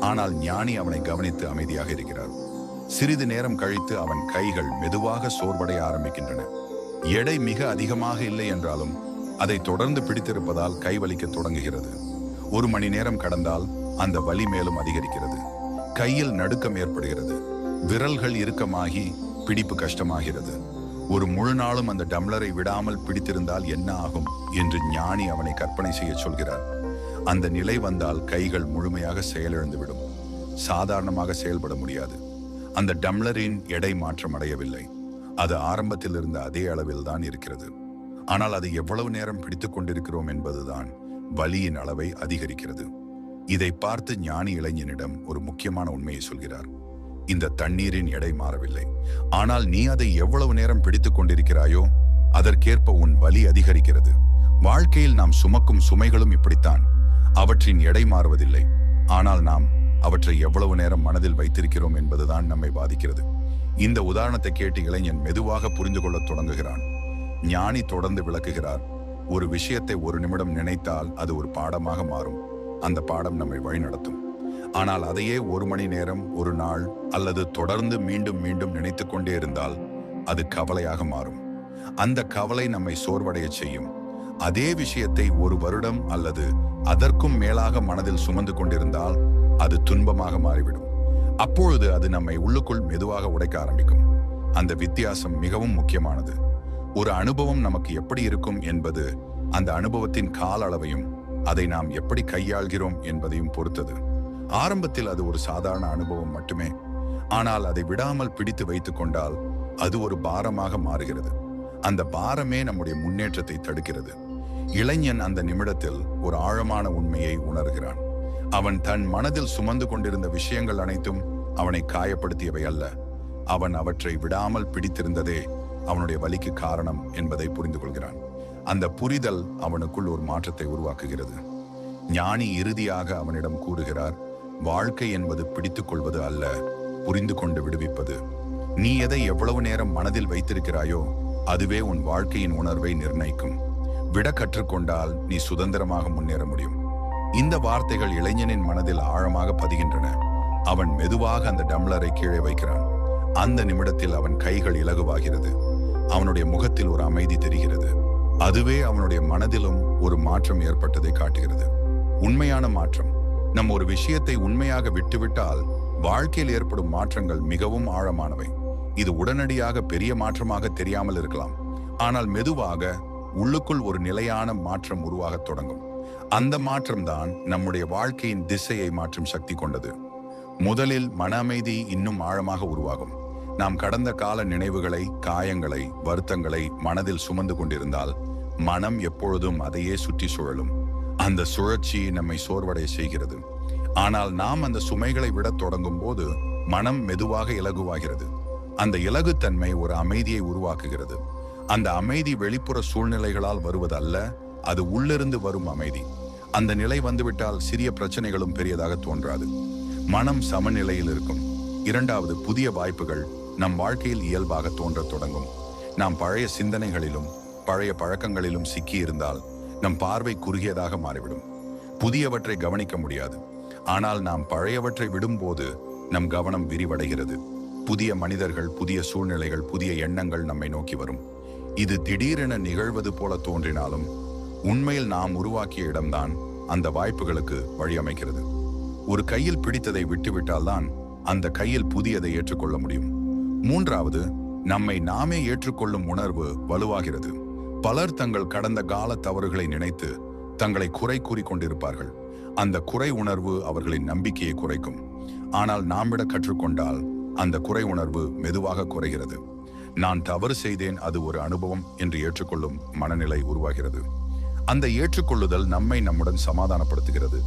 ஆனால் ஞானி அவனை கவனித்து அமைதியாக இருக்கிறார். சிறிது நேரம் கழித்து அவன் கைகள் மெதுவாக சோர்வடைய ஆரம்பிக்கின்றன. எடை மிக அதிகமாக இல்லை என்றாலும் அதை தொடர்ந்து பிடித்திருப்பதால் கை வலிக்க தொடங்குகிறது. 1 மணி நேரம் கடந்தால் அந்த வலி மேலும் அதிகரிக்கிறது. கையில் நடுக்கம் ஏற்படுகிறது, விரல்கள் இறுக்கமாகி பிடிப்பு கஷ்டமாகிறது. ஒரு முழு நாளும் அந்த டம்ளரை விடாமல் பிடித்திருந்தால் என்ன ஆகும் என்று ஞானி அவனை கற்பனை செய்ய சொல்கிறார். அந்த நிலை வந்தால் கைகள் முழுமையாக செயலிழந்துவிடும், சாதாரணமாக செயல்பட முடியாது. அந்த டம்ளரின் எடை மாற்றம் அடையவில்லை, அது ஆரம்பத்தில் இருந்த அதே அளவில் தான் இருக்கிறது. ஆனால் அது எவ்வளவு நேரம் பிடித்துக் கொண்டிருக்கிறோம் என்பதுதான் வலியின் அளவை அதிகரிக்கிறது. இதை பார்த்து ஞானி இளைஞனிடம் ஒரு முக்கியமான உண்மையை சொல்கிறார். இந்த தண்ணீரின் எடை மாறவில்லை, ஆனால் நீ அதை எவ்வளவு நேரம் பிடித்துக் கொண்டிருக்கிறாயோ அதற்கேற்ப உன் வலி அதிகரிக்கிறது. வாழ்க்கையில் நாம் சுமக்கும் சுமைகளும் இப்படித்தான். அவற்றின் எடை மாறுவதில்லை, ஆனால் நாம் அவற்றை எவ்வளவு நேரம் மனதில் வைத்திருக்கிறோம் என்பதுதான் நம்மை பாதிக்கிறது. இந்த உதாரணத்தை கேட்டு இளைஞன் மெதுவாக புரிந்து கொள்ளத் தொடங்குகிறான். ஞானி தொடர்ந்து விளக்குகிறார். ஒரு விஷயத்தை 1 நிமிடம் நினைத்தால் அது ஒரு பாடமாக மாறும். அந்த பாடம் நம்மை வழிநடத்தும். ஆனால் அதையே 1 மணி நேரம், 1 நாள் அல்லது தொடர்ந்து மீண்டும் மீண்டும் நினைத்து கொண்டே இருந்தால் அது கவலையாக மாறும். அந்த கவலை நம்மை சோர்வடைய செய்யும். அதே விஷயத்தை 1 வருடம் அல்லது அதற்கும் மேலாக மனதில் சுமந்து கொண்டிருந்தால் அது துன்பமாக மாறிவிடும். அப்பொழுது அது நம்மை உள்ளுக்குள் மெதுவாக உடைக்க ஆரம்பிக்கும். அந்த வித்தியாசம் மிகவும் முக்கியமானது. ஒரு அனுபவம் நமக்கு எப்படி இருக்கும் என்பது அந்த அனுபவத்தின் கால அளவையும் அதை நாம் எப்படி கையாள்கிறோம் என்பதையும் பொறுத்தது. ஆரம்பத்தில் அது ஒரு சாதாரண அனுபவம் மட்டுமே, ஆனால் அதை விடாமல் பிடித்து வைத்துக் கொண்டால் அது ஒரு பாரமாக மாறுகிறது. அந்த பாரமே நம்முடைய முன்னேற்றத்தை தடுக்கிறது. இளைஞன் அந்த நிமிடத்தில் ஒரு ஆழமான உண்மையை உணர்கிறான். அவன் தன் மனதில் சுமந்து கொண்டிருந்த விஷயங்கள் அனைத்தும் அவனை காயப்படுத்தியவை அல்ல. அவன் அவற்றை விடாமல் பிடித்திருந்ததே அவனுடைய வலிக்கு காரணம் என்பதை புரிந்து கொள்கிறான். அந்த புரிதல் அவனுக்குள் ஒரு மாற்றத்தை உருவாக்குகிறது. ஞானி இறுதியாக அவனிடம் கூறுகிறார், வாழ்க்கை என்பது பிடித்துக் கொள்வது அல்ல, புரிந்து கொண்டு விடுவிப்பது. நீ எதை எவ்வளவு நேரம் மனதில் வைத்திருக்கிறாயோ அதுவே உன் வாழ்க்கையின் உணர்வை நிர்ணயிக்கும். விட கற்றுக்கொண்டால் நீ சுதந்திரமாக முன்னேற முடியும். இந்த வார்த்தைகள் இளைஞனின் மனதில் ஆழமாக பதிகின்றன. அவன் மெதுவாக அந்த டம்ளரை கீழே வைக்கிறான். அந்த நிமிடத்தில் அவன் கைகள் இலகுவாகிறது. அவனுடைய முகத்தில் ஒரு அமைதி தெரிகிறது. அதுவே அவனுடைய மனதிலும் ஒரு மாற்றம் ஏற்பட்டதை காட்டுகிறது. உண்மையான மாற்றம். நம் ஒரு விஷயத்தை உண்மையாக விட்டுவிட்டால் வாழ்க்கையில் ஏற்படும் மாற்றங்கள் மிகவும் ஆழமானவை. இது உடனடியாக பெரிய மாற்றமாக தெரியாமல் இருக்கலாம், ஆனால் மெதுவாக உள்ளுக்குள் ஒரு நிலையான மாற்றம் உருவாகத் தொடங்கும். அந்த மாற்றம்தான் நம்முடைய வாழ்க்கையின் திசையை மாற்றும் சக்தி கொண்டது. முதலில் மன அமைதி இன்னும் ஆழமாக உருவாகும். நாம் கடந்த கால நினைவுகளை, காயங்களை, வருத்தங்களை மனதில் சுமந்து கொண்டிருந்தால் மனம் எப்பொழுதும் அதையே சுற்றி சுழலும். அந்த சுழற்சி நம்மை சோர்வடைய செய்கிறது. ஆனால் நாம் அந்த சுமைகளை விடத் தொடங்கும் போது மனம் மெதுவாக இலகுவாகிறது. அந்த இலகுத்தன்மை ஒரு அமைதியை உருவாக்குகிறது. அந்த அமைதி வெளிப்புற சூழ்நிலைகளால் வருவதல்ல, அது உள்ளிருந்து வரும் அமைதி. அந்த நிலை வந்துவிட்டால் சிறிய பிரச்சனைகளும் பெரியதாக தோன்றாது. மனம் சமநிலையில் இருக்கும். இரண்டாவது, புதிய வாய்ப்புகள் நம் வாழ்க்கையில் இயல்பாக தோன்றத் தொடங்கும். நாம் பழைய சிந்தனைகளிலும் பழைய பழக்கங்களிலும் சிக்கி இருந்தால் நம் பார்வை குறுகியதாக மாறிவிடும். புதியவற்றை கவனிக்க முடியாது. ஆனால் நாம் பழையவற்றை விடும்போது நம் கவனம் விரிவடைகிறது. புதிய மனிதர்கள், புதிய சூழ்நிலைகள், புதிய எண்ணங்கள் நம்மை நோக்கி வரும். இது திடீரென நிகழ்வது போல தோன்றினாலும் உண்மையில் நாம் உருவாக்கிய இடம்தான் அந்த வாய்ப்புகளுக்கு வழியமைக்கிறது. ஒரு கையில் பிடித்ததை விட்டுவிட்டால்தான் அந்த கையில் புதியதை ஏற்றுக்கொள்ள முடியும். மூன்றாவது, நம்மை நாமே ஏற்றுக்கொள்ளும் உணர்வு வலுவாகிறது. பலர் தங்கள் கடந்த கால தவறுகளை நினைத்து தங்களை குறை கூறிக்கொண்டிருப்பார்கள். அந்த குறை உணர்வு அவர்களின் நம்பிக்கையை குறைக்கும். ஆனால் நாம் விட கற்றுக்கொண்டால் அந்த குறை உணர்வு மெதுவாக குறைகிறது. நான் தவறு செய்தேன், அது ஒரு அனுபவம் என்று ஏற்றுக்கொள்ளும் மனநிலை உருவாகிறது. அந்த ஏற்றுக்கொள்ளுதல் நம்மை நம்முடன் சமாதானப்படுத்துகிறது.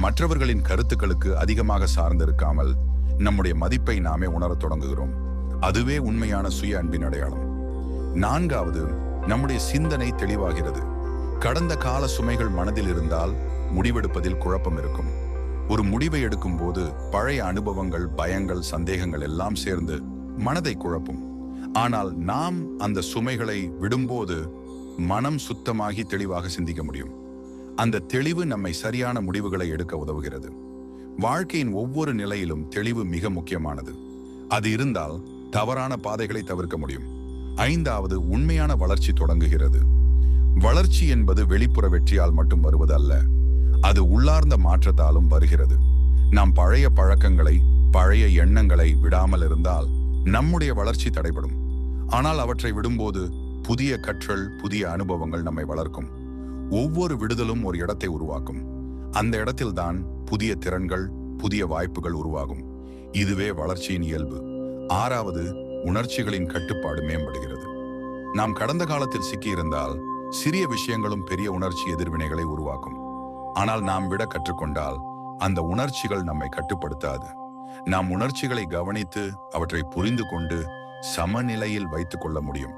மற்றவர்களின் கருத்துக்களுக்கு அதிகமாக சார்ந்திருக்காமல் நம்முடைய மதிப்பை நாமே உணரத் தொடங்குகிறோம். அதுவே உண்மையான சுய அன்பின் அடையாளம். நான்காவது, நம்முடைய சிந்தனை தெளிவாகிறது. கடந்த கால சுமைகள் மனதில் இருந்தால் முடிவெடுப்பதில் குழப்பம் இருக்கும். ஒரு முடிவை எடுக்கும் போது பழைய அனுபவங்கள், பயங்கள், சந்தேகங்கள் எல்லாம் சேர்ந்து மனதை குழப்பும். ஆனால் நாம் அந்த சுமைகளை விடும்போது மனம் சுத்தமாகி தெளிவாக சிந்திக்க முடியும். அந்த தெளிவு நம்மை சரியான முடிவுகளை எடுக்க உதவுகிறது. வாழ்க்கையின் ஒவ்வொரு நிலையிலும் தெளிவு மிக முக்கியமானது. அது இருந்தால் தவறான பாதைகளை தவிர்க்க முடியும். ஐந்தாவது, உண்மையான வளர்ச்சி தொடங்குகிறது. வளர்ச்சி என்பது வெளிப்புற வெற்றியால் மட்டும் வருவதல்ல, அது உள்ளார்ந்த மாற்றத்தாலும் வருகிறது. நாம் பழைய பழக்கங்களை, பழைய எண்ணங்களை விடாமல் இருந்தால் நம்முடைய வளர்ச்சி தடைபடும். ஆனால் அவற்றை விடும்போது புதிய கற்றல், புதிய அனுபவங்கள் நம்மை வளர்க்கும். ஒவ்வொரு விடுதலும் ஒரு இடத்தை உருவாக்கும். அந்த இடத்தில்தான் புதிய திறன்கள், புதிய வாய்ப்புகள் உருவாகும். இதுவே வளர்ச்சியின் இயல்பு. ஆறாவது, உணர்ச்சிகளின் கட்டுப்பாடு மேம்படுகிறது. நாம் கடந்த காலத்தில் சிக்கியிருந்தால் சிறிய விஷயங்களும் பெரிய உணர்ச்சி எதிர்வினைகளை உருவாக்கும். ஆனால் நாம் விட கற்றுக்கொண்டால் அந்த உணர்ச்சிகள் நம்மை கட்டுப்படுத்தாது. நாம் உணர்ச்சிகளை கவனித்து அவற்றை புரிந்து கொண்டு சமநிலையில் வைத்துக் கொள்ள முடியும்.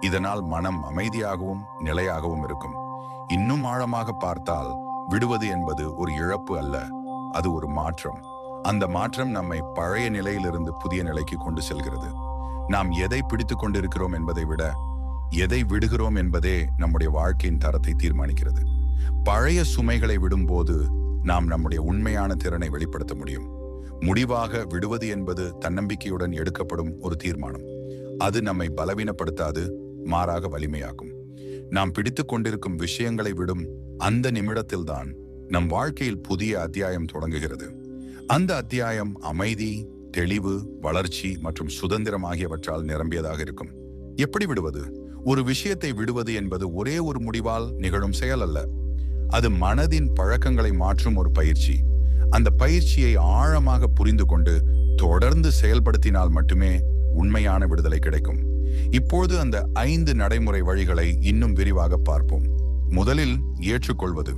இதனால் மனம் அமைதியாகவும் நிலையாகவும் இருக்கும். இன்னும் ஆழமாக பார்த்தால் விடுவது என்பது ஒரு இழப்பு அல்ல, அது ஒரு மாற்றம். அந்த மாற்றம் நம்மை பழைய நிலையிலிருந்து புதிய நிலைக்கு கொண்டு செல்கிறது. நாம் எதை பிடித்துக் கொண்டிருக்கிறோம் என்பதை விட எதை விடுகிறோம் என்பதே நம்முடைய வாழ்க்கையின் தரத்தை தீர்மானிக்கிறது. பழைய சுமைகளை விடும்போது நாம் நம்முடைய உண்மையான திறனை வெளிப்படுத்த முடியும். முடிவாக விடுவது என்பது தன்னம்பிக்கையுடன் எடுக்கப்படும் ஒரு தீர்மானம். அது நம்மை பலவீனப்படுத்தாது, மாறாக வலிமையாக்கும். நாம் பிடித்துக் கொண்டிருக்கும் விஷயங்களை விடும் அந்த நிமிடத்தில்தான் நம் வாழ்க்கையில் புதிய அத்தியாயம் தொடங்குகிறது. அந்த அத்தியாயம் அமைதி, தெளிவு, வளர்ச்சி மற்றும் சுதந்திரம் ஆகியவற்றால் நிரம்பியதாக இருக்கும். எப்படி விடுவது? ஒரு விஷயத்தை விடுவது என்பது ஒரே ஒரு முடிவால் நிகழும் செயல் அல்ல. அது மனதின் பழக்கங்களை மாற்றும் ஒரு பயிற்சி. அந்த பயிற்சியை ஆழமாக புரிந்து கொண்டு தொடர்ந்து செயல்படுத்தினால் மட்டுமே உண்மையான விடுதலை கிடைக்கும். இப்போது அந்த 5 நடைமுறை வழிகளை இன்னும் விரிவாக பார்ப்போம். முதலில் ஏற்றுக்கொள்வது.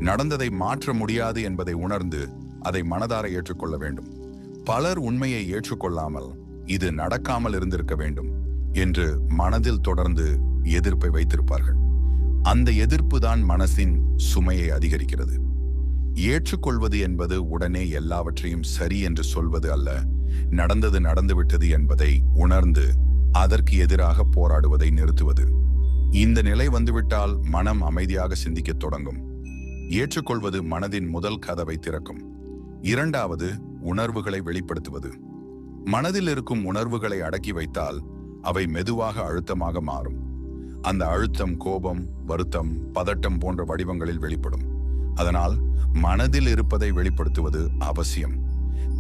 நடந்ததை மாற்ற முடியாது என்பதை உணர்ந்து அதை மனதார ஏற்றுக்கொள்ள வேண்டும். பலர் உண்மையை ஏற்றுக்கொள்ளாமல் இது நடக்காமல் இருந்திருக்க வேண்டும் என்று மனதில் தொடர்ந்து எதிர்ப்பை வைத்திருப்பார்கள். அந்த எதிர்ப்பு தான் மனசின் சுமையை அதிகரிக்கிறது. ஏற்றுக்கொள்வது என்பது உடனே எல்லாவற்றையும் சரி என்று சொல்வது அல்ல, நடந்தது நடந்துவிட்டது என்பதை உணர்ந்து அதற்கு எதிராக போராடுவதை நிறுத்துவது. இந்த நிலை வந்துவிட்டால் மனம் அமைதியாக சிந்திக்கத் தொடங்கும். ஏற்றுக்கொள்வது மனதின் முதல் கதவை திறக்கும். இரண்டாவது, உணர்வுகளை வெளிப்படுத்துவது. மனதில் இருக்கும் உணர்வுகளை அடக்கி வைத்தால் அவை மெதுவாக அழுத்தமாக மாறும். அந்த அழுத்தம் கோபம், வருத்தம், பதட்டம் போன்ற வடிவங்களில் வெளிப்படும். அதனால் மனதில் இருப்பதை வெளிப்படுத்துவது அவசியம்.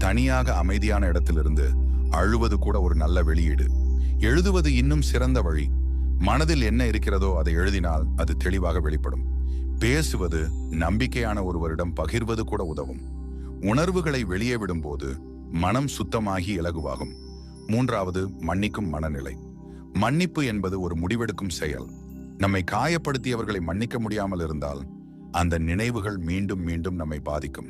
தனியாக அமைதியான இடத்திலிருந்து அழுவது கூட ஒரு நல்ல வெளியீடு. எழுதுவது இன்னும் சிறந்த வழி. மனதில் என்ன இருக்கிறதோ அதை எழுதினால் அது தெளிவாக வெளிப்படும். பேசுவது, நம்பிக்கையான ஒருவரிடம் பகிர்வது கூட உதவும். உணர்வுகளை வெளியே விடும்போது மனம் சுத்தமாகி இலகுவாகும். மூன்றாவது, மன்னிக்கும் மனநிலை. மன்னிப்பு என்பது ஒரு முடிவெடுக்கும் செயல். நம்மை காயப்படுத்தியவர்களை மன்னிக்க முடியாமல் இருந்தால் அந்த நினைவுகள் மீண்டும் மீண்டும் நம்மை பாதிக்கும்.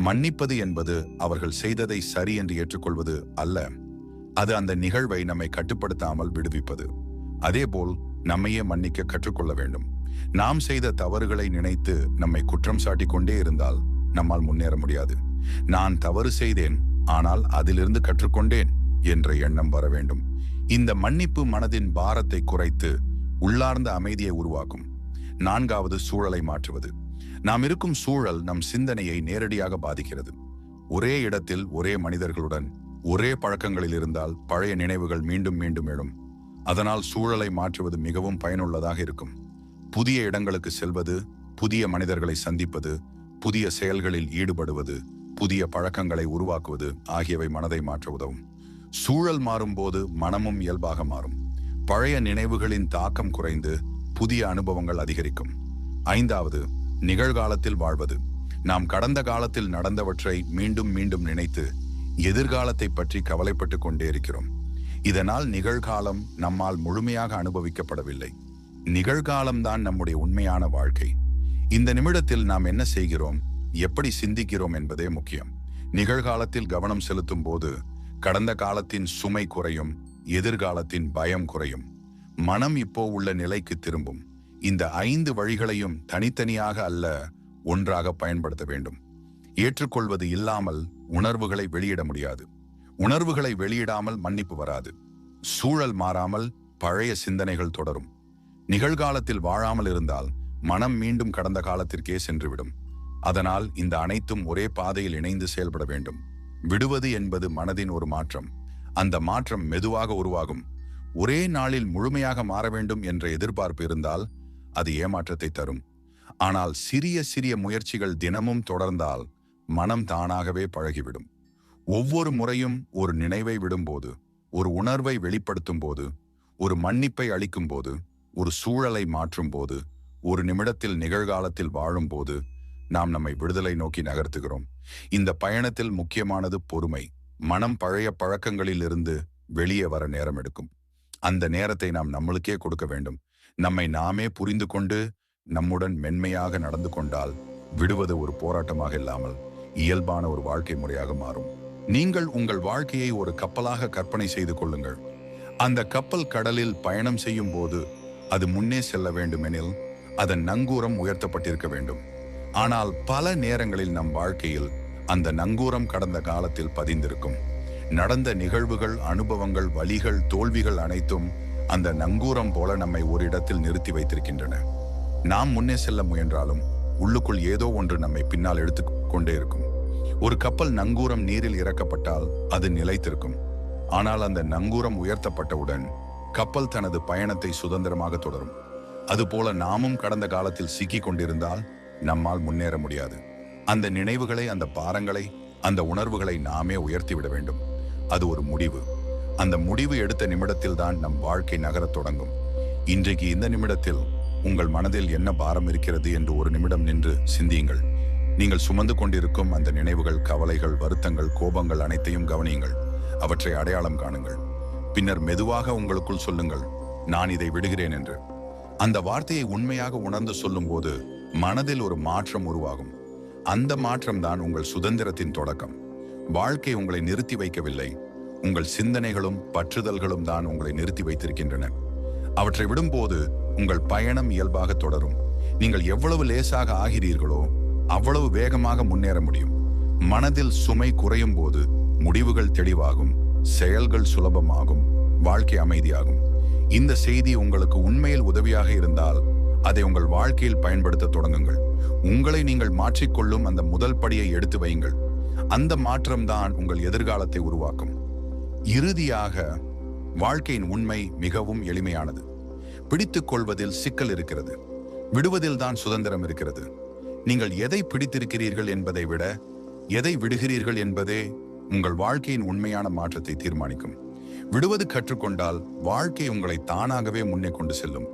மன்னிப்பது என்பது அவர்கள் செய்ததை சரி என்று ஏற்றுக்கொள்வது அல்ல, அது அந்த நிகழ்வை நம்மை கட்டுப்படுத்தாமல் விடுவிப்பது. அதேபோல் நம்மையே மன்னிக்க கற்றுக்கொள்ள வேண்டும். நாம் செய்த தவறுகளை நினைத்து நம்மை குற்றம் சாட்டி கொண்டே இருந்தால் நம்மால் முன்னேற முடியாது. நான் தவறு செய்தேன், ஆனால் அதிலிருந்து கற்றுக்கொண்டேன் என்ற எண்ணம் வர வேண்டும். இந்த மன்னிப்பு மனதின் பாரத்தை குறைத்து உள்ளார்ந்த அமைதியை உருவாக்கும். நான்காவது, சூழலை மாற்றுவது. நாம் இருக்கும் சூழல் நம் சிந்தனையை நேரடியாக பாதிக்கிறது. ஒரே இடத்தில் ஒரே மனிதர்களுடன் ஒரே பழக்கங்களில் இருந்தால் பழைய நினைவுகள் மீண்டும் மீண்டும் எழும். அதனால் சூழலை மாற்றுவது மிகவும் பயனுள்ளதாக இருக்கும். புதிய இடங்களுக்கு செல்வது, புதிய மனிதர்களை சந்திப்பது, புதிய செயல்களில் ஈடுபடுவது, புதிய பழக்கங்களை உருவாக்குவது ஆகியவை மனதை மாற்ற உதவும். சூழல் மாறும்போது மனமும் இயல்பாக மாறும். பழைய நினைவுகளின் தாக்கம் குறைந்து புதிய அனுபவங்கள் அதிகரிக்கும். ஐந்தாவது, நிகழ்காலத்தில் வாழ்வது. நாம் கடந்த காலத்தில் நடந்தவற்றை மீண்டும் மீண்டும் நினைத்து எதிர்காலத்தை பற்றி கவலைப்பட்டு கொண்டே இருக்கிறோம். இதனால் நிகழ்காலம் நம்மால் முழுமையாக அனுபவிக்கப்படவில்லை. நிகழ்காலம்தான் நம்முடைய உண்மையான வாழ்க்கை. இந்த நிமிடத்தில் நாம் என்ன செய்கிறோம், எப்படி சிந்திக்கிறோம் என்பதே முக்கியம். நிகழ்காலத்தில் கவனம் செலுத்தும் போது கடந்த காலத்தின் சுமை குறையும், எதிர்காலத்தின் பயம் குறையும். மனம் இப்போ உள்ள நிலைக்கு திரும்பும். இந்த 5 வழிகளையும் தனித்தனியாக அல்ல, ஒன்றாக பயன்படுத்த வேண்டும். ஏற்றுக்கொள்வது இல்லாமல் உணர்வுகளை வெளியிட முடியாது. உணர்வுகளை வெளியிடாமல் மன்னிப்பு வராது. சூழல் மாறாமல் பழைய சிந்தனைகள் தொடரும். நிகழ்காலத்தில் வாழாமல் இருந்தால் மனம் மீண்டும் கடந்த காலத்திற்கே சென்றுவிடும். அதனால் இந்த அனைத்தும் ஒரே பாதையில் இணைந்து செயல்பட வேண்டும். விடுவது என்பது மனதின் ஒரு மாற்றம். அந்த மாற்றம் மெதுவாக உருவாகும். ஒரே நாளில் முழுமையாக மாற வேண்டும் என்ற எதிர்பார்ப்பு இருந்தால் அது ஏமாற்றத்தை தரும். ஆனால் சிறிய சிறிய முயற்சிகள் தினமும் தொடர்ந்தால் மனம் தானாகவே பழகிவிடும். ஒவ்வொரு முறையும் ஒரு நினைவை விடும்போது, ஒரு உணர்வை வெளிப்படுத்தும் போது, ஒரு மன்னிப்பை அளிக்கும் போது, ஒரு சூழலை மாற்றும் போது, ஒரு நிமிடத்தில் நிகழ்காலத்தில் வாழும் போது நாம் நம்மை விடுதலை நோக்கி நகர்த்துகிறோம். இந்த பயணத்தில் முக்கியமானது பொறுமை. மனம் பழைய பழக்கங்களில் இருந்து வெளியே வர நேரம் எடுக்கும். அந்த நேரத்தை நாம் நம்மளுக்கே கொடுக்க வேண்டும். நம்மை நாமே புரிந்து கொண்டு நம்முடன் மென்மையாக நடந்து கொண்டால் விடுவது ஒரு போராட்டமாக இல்லாமல் இயல்பான ஒரு வாழ்க்கை முறையாக மாறும். நீங்கள் உங்கள் வாழ்க்கையை ஒரு கப்பலாக கற்பனை செய்து கொள்ளுங்கள். அந்த கப்பல் கடலில் பயணம் செய்யும் போது அது முன்னே செல்ல வேண்டுமெனில் அதன் நங்கூரம் உயர்த்தப்பட்டிருக்க வேண்டும். ஆனால் பல நேரங்களில் நம் வாழ்க்கையில் அந்த நங்கூரம் கடந்த காலத்தில் பதிந்திருக்கும். நடந்த நிகழ்வுகள், அனுபவங்கள், வலிகள், தோல்விகள் அனைத்தும் அந்த நங்கூரம் போல நம்மை ஒரு இடத்தில் நிறுத்தி வைத்திருக்கின்றன. நாம் முன்னே செல்ல முயன்றாலும் உள்ளுக்குள் ஏதோ ஒன்று நம்மை பின்னால் எடுத்து கொண்டே இருக்கும். ஒரு கப்பல் நங்கூரம் நீரில் இறக்கப்பட்டால் அது நிலைத்திருக்கும். ஆனால் அந்த நங்கூரம் உயர்த்தப்பட்டவுடன் கப்பல் தனது பயணத்தை சுதந்திரமாக தொடரும். அதுபோல நாமும் கடந்த காலத்தில் சிக்கிக் கொண்டிருந்தால் நம்மால் முன்னேற முடியாது. அந்த நினைவுகளை, அந்த பாரங்களை, அந்த உணர்வுகளை நாமே உயர்த்திவிட வேண்டும். அது ஒரு முடிவு. அந்த முடிவு எடுத்த நிமிடத்தில் தான் நம் வாழ்க்கை நகரத் தொடங்கும். இன்றைக்கு இந்த நிமிடத்தில் உங்கள் மனதில் என்ன பாரம் இருக்கிறது என்று ஒரு நிமிடம் நின்று சிந்தியுங்கள். நீங்கள் சுமந்து கொண்டிருக்கும் அந்த நினைவுகள், கவலைகள், வருத்தங்கள், கோபங்கள் அனைத்தையும் கவனியுங்கள். அவற்றை அடையாளம் காணுங்கள். பின்னர் மெதுவாக உங்களுக்குள் சொல்லுங்கள், நான் இதை விடுகிறேன் என்று. அந்த வார்த்தையை உண்மையாக உணர்ந்து சொல்லும்போது மனதில் ஒரு மாற்றம் உருவாகும். அந்த மாற்றம்தான் உங்கள் சுதந்திரத்தின் தொடக்கம். வாழ்க்கை உங்களை நிறுத்தி வைக்கவில்லை, உங்கள் சிந்தனைகளும் பற்றுதல்களும் தான் உங்களை நிறுத்தி வைத்திருக்கின்றன. அவற்றை விடும்போது உங்கள் பயணம் இயல்பாக தொடரும். நீங்கள் எவ்வளவு லேசாக ஆகிறீர்களோ அவ்வளவு வேகமாக முன்னேற முடியும். மனதில் சுமை குறையும் போது முடிவுகள் தெளிவாகும், செயல்கள் சுலபமாகும், வாழ்க்கை அமைதியாகும். இந்த செய்தி உங்களுக்கு உண்மையில் உதவியாக இருந்தால் அதை உங்கள் வாழ்க்கையில் பயன்படுத்த தொடங்குங்கள். உங்களை நீங்கள் மாற்றிக்கொள்ளும் அந்த முதல் படியை எடுத்து வையுங்கள். அந்த மாற்றம்தான் உங்கள் எதிர்காலத்தை உருவாக்கும். இறுதியாக, வாழ்க்கையின் உண்மை மிகவும் எளிமையானது. பிடித்துக் கொள்வதில் சிக்கல் இருக்கிறது, விடுவதில் தான் சுதந்திரம் இருக்கிறது. நீங்கள் எதை பிடித்திருக்கிறீர்கள் என்பதை விட எதை விடுகிறீர்கள் என்பதே உங்கள் வாழ்க்கையின் உண்மையான மாற்றத்தை தீர்மானிக்கும். விடுவது கற்றுக்கொண்டால் வாழ்க்கை உங்களை தானாகவே முன்னே கொண்டு செல்லும்.